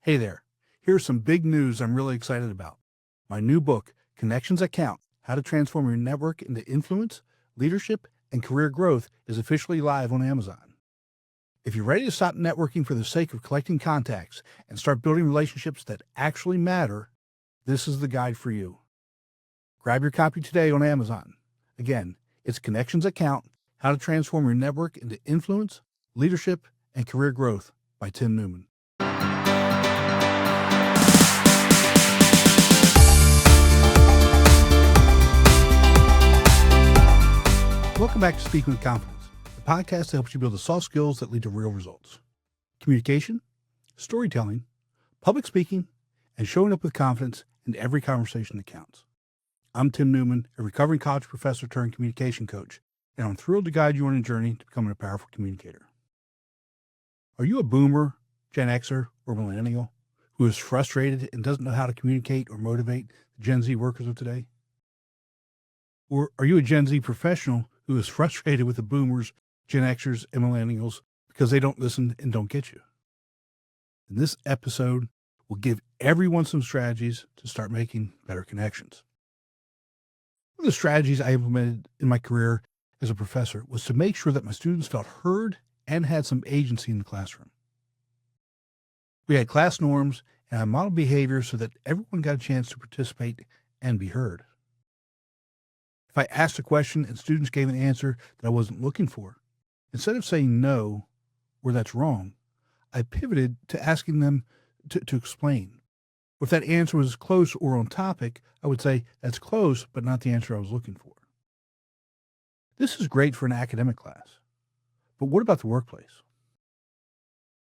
Hey there. Here's some big news I'm really excited about. My new book, Connections That Count: How to Transform Your Network into Influence, Leadership, and Career Growth, is officially live on Amazon. If you're ready to stop networking for the sake of collecting contacts and start building relationships that actually matter, this is the guide for you. Grab your copy today on Amazon. Again, it's Connections That Count: How to Transform Your Network into Influence, Leadership, and Career Growth by Tim Newman. Welcome back to Speaking with Confidence, the podcast that helps you build the soft skills that lead to real results. Communication, storytelling, public speaking, and showing up with confidence in every conversation that counts. I'm Tim Newman, a recovering college professor turned communication coach, and I'm thrilled to guide you on a journey to becoming a powerful communicator. Are you a boomer, Gen Xer, or millennial who is frustrated and doesn't know how to communicate or motivate the Gen Z workers of today? Or are you a Gen Z professional who is frustrated with the boomers, Gen Xers, and millennials because they don't listen and don't get you? In this episode, we'll give everyone some strategies to start making better connections. One of the strategies I implemented in my career as a professor was to make sure that my students felt heard and had some agency in the classroom. We had class norms and I modeled behavior so that everyone got a chance to participate and be heard. If I asked a question and students gave an answer that I wasn't looking for, instead of saying no or that's wrong, I pivoted to asking them to explain. Or if that answer was close or on topic, I would say that's close, but not the answer I was looking for. This is great for an academic class, but what about the workplace?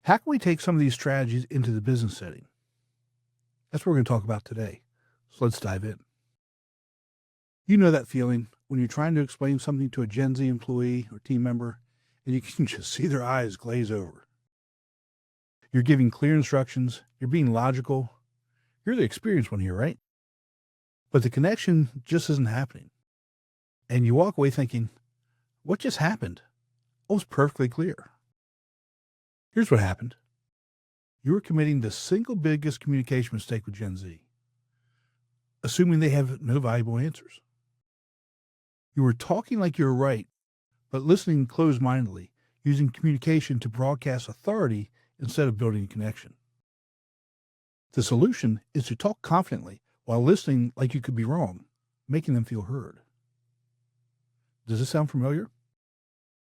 How can we take some of these strategies into the business setting? That's what we're going to talk about today. So let's dive in. You know that feeling when you're trying to explain something to a Gen Z employee or team member and you can just see their eyes glaze over. You're giving clear instructions, you're being logical, you're the experienced one here, right? But the connection just isn't happening. And you walk away thinking, what just happened? It was perfectly clear. Here's what happened. You were committing the single biggest communication mistake with Gen Z, assuming they have no valuable answers. You were talking like you were right, but listening closed-mindedly, using communication to broadcast authority instead of building a connection. The solution is to talk confidently while listening like you could be wrong, making them feel heard. Does this sound familiar?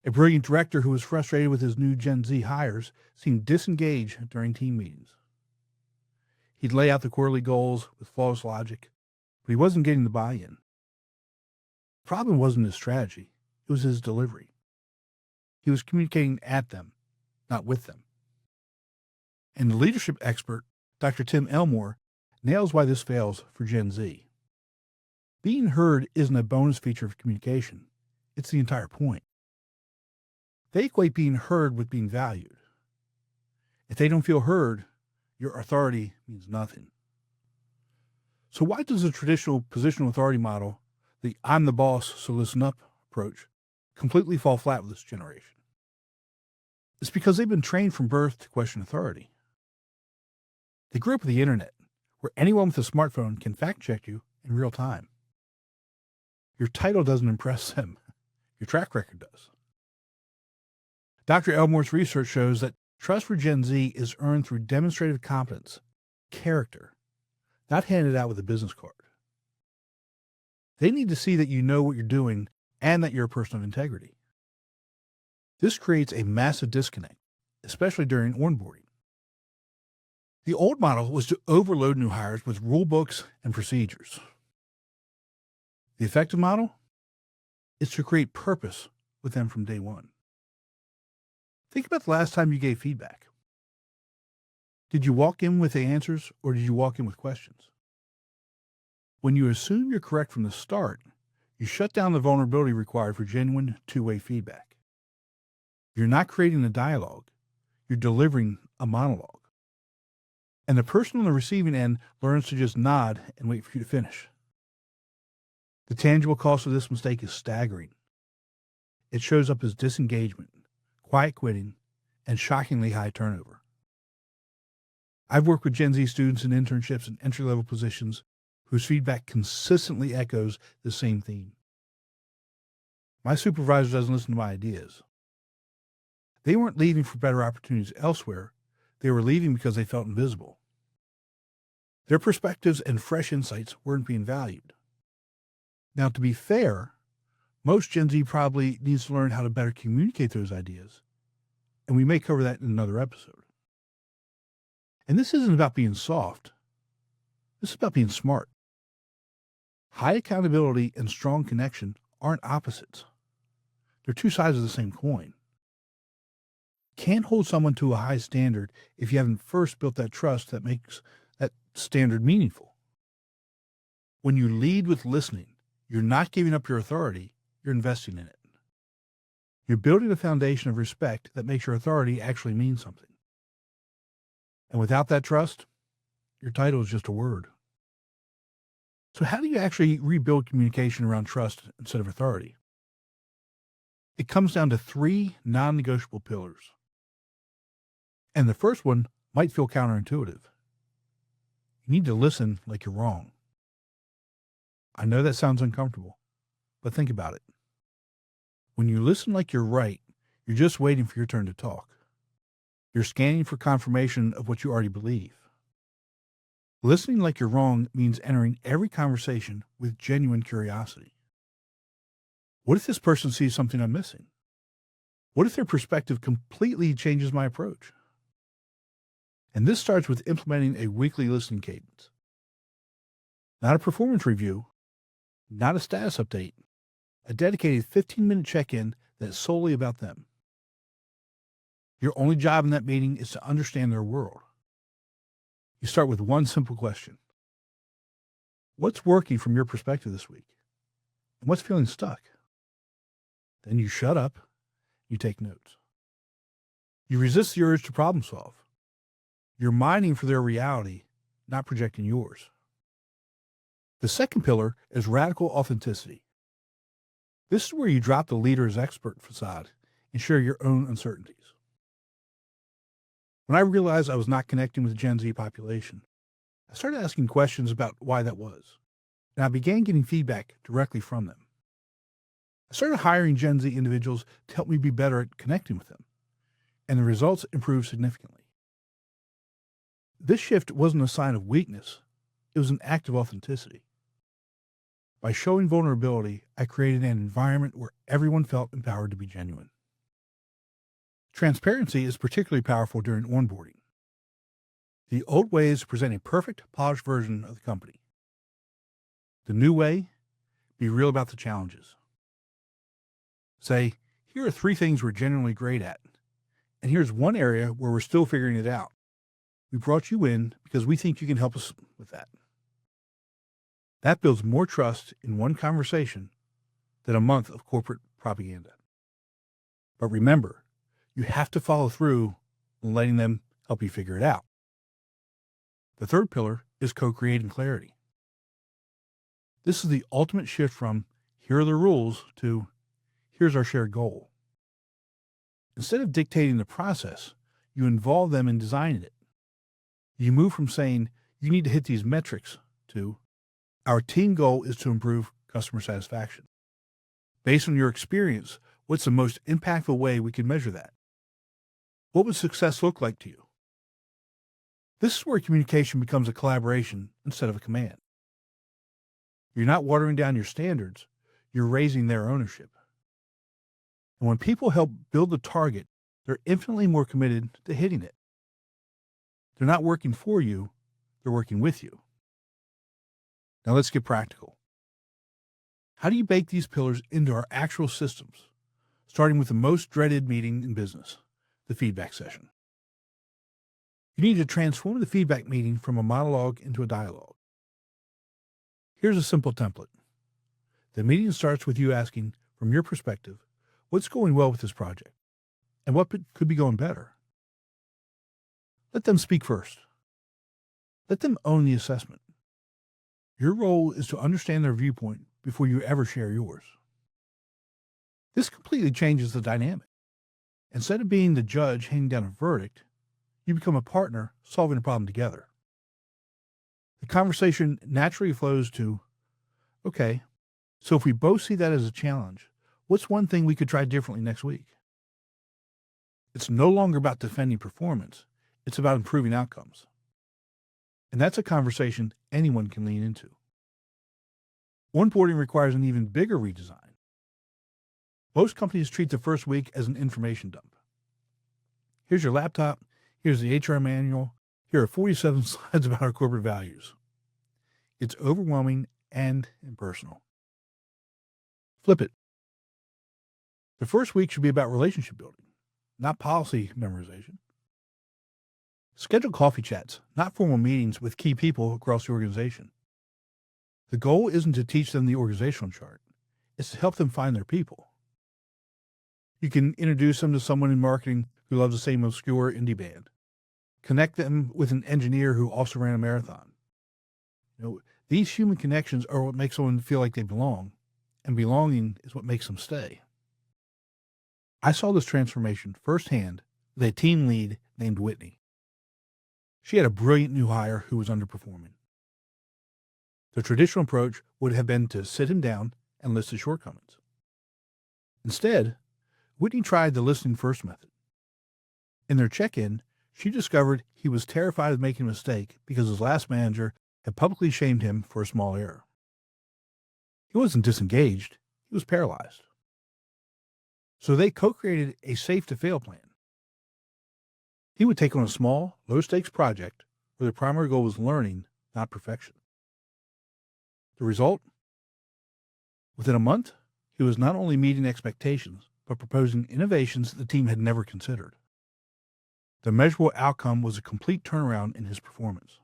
A brilliant director who was frustrated with his new Gen Z hires seemed disengaged during team meetings. He'd lay out the quarterly goals with flawless logic, but he wasn't getting the buy-in. The problem wasn't his strategy, it was his delivery. He was communicating at them, not with them. And the leadership expert, Dr. Tim Elmore, nails why this fails for Gen Z. Being heard isn't a bonus feature of communication, it's the entire point. They equate being heard with being valued. If they don't feel heard, your authority means nothing. So why does the traditional positional authority model, the I'm the boss, so listen up approach, completely fall flat with this generation? It's because they've been trained from birth to question authority. They grew up with the internet, where anyone with a smartphone can fact check you in real time. Your title doesn't impress them. Your track record does. Dr. Elmore's research shows that trust for Gen Z is earned through demonstrative competence, character, not handed out with a business card. They need to see that you know what you're doing and that you're a person of integrity. This creates a massive disconnect, especially during onboarding. The old model was to overload new hires with rule books and procedures. The effective model is to create purpose with them from day one. Think about the last time you gave feedback. Did you walk in with the answers or did you walk in with questions? When you assume you're correct from the start, you shut down the vulnerability required for genuine two-way feedback. You're not creating a dialogue, you're delivering a monologue. And the person on the receiving end learns to just nod and wait for you to finish. The tangible cost of this mistake is staggering. It shows up as disengagement, quiet quitting, and shockingly high turnover. I've worked with Gen Z students in internships and entry-level positions whose feedback consistently echoes the same theme. My supervisor doesn't listen to my ideas. They weren't leaving for better opportunities elsewhere. They were leaving because they felt invisible. Their perspectives and fresh insights weren't being valued. Now, to be fair, most Gen Z probably needs to learn how to better communicate those ideas, and we may cover that in another episode. And this isn't about being soft. This is about being smart. High accountability and strong connection aren't opposites. They're two sides of the same coin. Can't hold someone to a high standard if you haven't first built that trust that makes that standard meaningful. When you lead with listening, you're not giving up your authority, you're investing in it. You're building a foundation of respect that makes your authority actually mean something. And without that trust, your title is just a word. So how do you actually rebuild communication around trust instead of authority? It comes down to 3 non-negotiable pillars. And the first one might feel counterintuitive. You need to listen like you're wrong. I know that sounds uncomfortable, but think about it. When you listen like you're right, you're just waiting for your turn to talk. You're scanning for confirmation of what you already believe. Listening like you're wrong means entering every conversation with genuine curiosity. What if this person sees something I'm missing? What if their perspective completely changes my approach? And this starts with implementing a weekly listening cadence. Not a performance review, not a status update, a dedicated 15-minute check-in that's solely about them. Your only job in that meeting is to understand their world. You start with one simple question. What's working from your perspective this week? And what's feeling stuck? Then you shut up, you take notes. You resist the urge to problem solve. You're mining for their reality, not projecting yours. The second pillar is radical authenticity. This is where you drop the leader's expert facade and share your own uncertainties. When I realized I was not connecting with the Gen Z population, I started asking questions about why that was, and I began getting feedback directly from them. I started hiring Gen Z individuals to help me be better at connecting with them, and the results improved significantly. This shift wasn't a sign of weakness, it was an act of authenticity. By showing vulnerability, I created an environment where everyone felt empowered to be genuine. Transparency is particularly powerful during onboarding. The old way is to present a perfect, polished version of the company. The new way, be real about the challenges. Say, here are 3 things we're genuinely great at, and here's one area where we're still figuring it out. We brought you in because we think you can help us with that. That builds more trust in one conversation than a month of corporate propaganda. But remember, you have to follow through on letting them help you figure it out. The third pillar is co-creating clarity. This is the ultimate shift from here are the rules to here's our shared goal. Instead of dictating the process, you involve them in designing it. You move from saying you need to hit these metrics to our team goal is to improve customer satisfaction. Based on your experience, what's the most impactful way we can measure that? What would success look like to you? This is where communication becomes a collaboration instead of a command. You're not watering down your standards, you're raising their ownership. And when people help build the target, they're infinitely more committed to hitting it. They're not working for you, they're working with you. Now let's get practical. How do you bake these pillars into our actual systems, starting with the most dreaded meeting in business, the feedback session? You need to transform the feedback meeting from a monologue into a dialogue. Here's a simple template. The meeting starts with you asking, from your perspective, what's going well with this project, and what could be going better? Let them speak first. Let them own the assessment. Your role is to understand their viewpoint before you ever share yours. This completely changes the dynamic. Instead of being the judge handing down a verdict, You become a partner solving a problem together. The conversation naturally flows to, okay, so if we both see that as a challenge, what's one thing we could try differently next week? It's no longer about defending performance. It's about improving outcomes. And that's a conversation anyone can lean into. Onboarding requires an even bigger redesign. Most companies treat the first week as an information dump. Here's your laptop. Here's the HR manual. Here are 47 slides about our corporate values. It's overwhelming and impersonal. Flip it. The first week should be about relationship building, not policy memorization. Schedule coffee chats, not formal meetings with key people across the organization. The goal isn't to teach them the organizational chart. It's to help them find their people. You can introduce them to someone in marketing who loves the same obscure indie band. Connect them with an engineer who also ran a marathon. These human connections are what makes someone feel like they belong, and belonging is what makes them stay. I saw this transformation firsthand with a team lead named Whitney. She had a brilliant new hire who was underperforming. The traditional approach would have been to sit him down and list his shortcomings. Instead, Whitney tried the listening first method. In their check-in, she discovered he was terrified of making a mistake because his last manager had publicly shamed him for a small error. He wasn't disengaged, he was paralyzed. So they co-created a safe-to-fail plan. He would take on a small, low-stakes project where the primary goal was learning, not perfection. The result? Within a month, he was not only meeting expectations, but proposing innovations the team had never considered. The measurable outcome was a complete turnaround in his performance.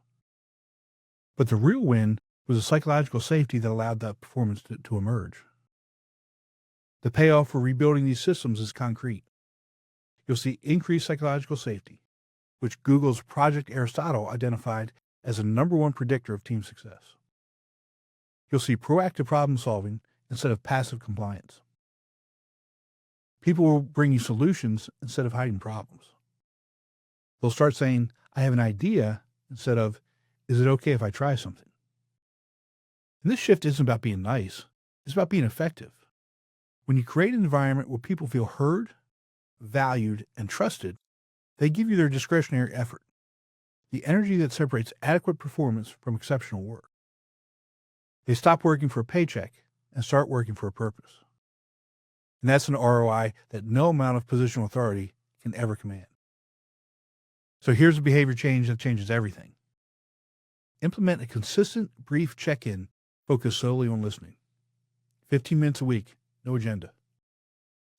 But the real win was the psychological safety that allowed that performance to emerge. The payoff for rebuilding these systems is concrete. You'll see increased psychological safety, which Google's Project Aristotle identified as the #1 predictor of team success. You'll see proactive problem solving instead of passive compliance. People will bring you solutions instead of hiding problems. They'll start saying, I have an idea, instead of, is it okay if I try something? And this shift isn't about being nice. It's about being effective. When you create an environment where people feel heard, valued, and trusted, they give you their discretionary effort, the energy that separates adequate performance from exceptional work. They stop working for a paycheck and start working for a purpose. And that's an ROI that no amount of positional authority can ever command. So here's a behavior change that changes everything. Implement a consistent, brief check-in focused solely on listening. 15 minutes a week, no agenda.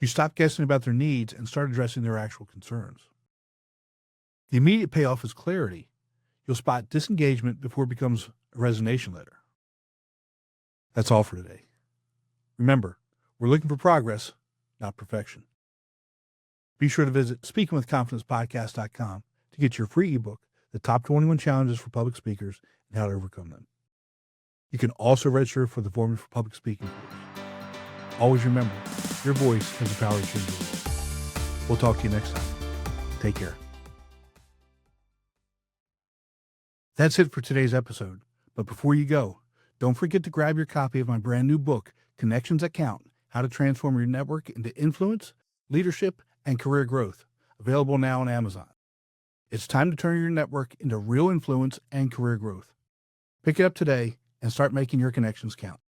You stop guessing about their needs and start addressing their actual concerns. The immediate payoff is clarity. You'll spot disengagement before it becomes a resignation letter. That's all for today. Remember, we're looking for progress, not perfection. Be sure to visit speakingwithconfidencepodcast.com to get your free ebook, The Top 21 Challenges for Public Speakers and How to Overcome Them. You can also register for the Formula for Public Speaking course. Always remember, your voice has the power to change the world. We'll talk to you next time. Take care. That's it for today's episode. But before you go, don't forget to grab your copy of my brand new book, Connections That Count: How to Transform Your Network into Influence, Leadership, and Career Growth, available now on Amazon. It's time to turn your network into real influence and career growth. Pick it up today and start making your connections count.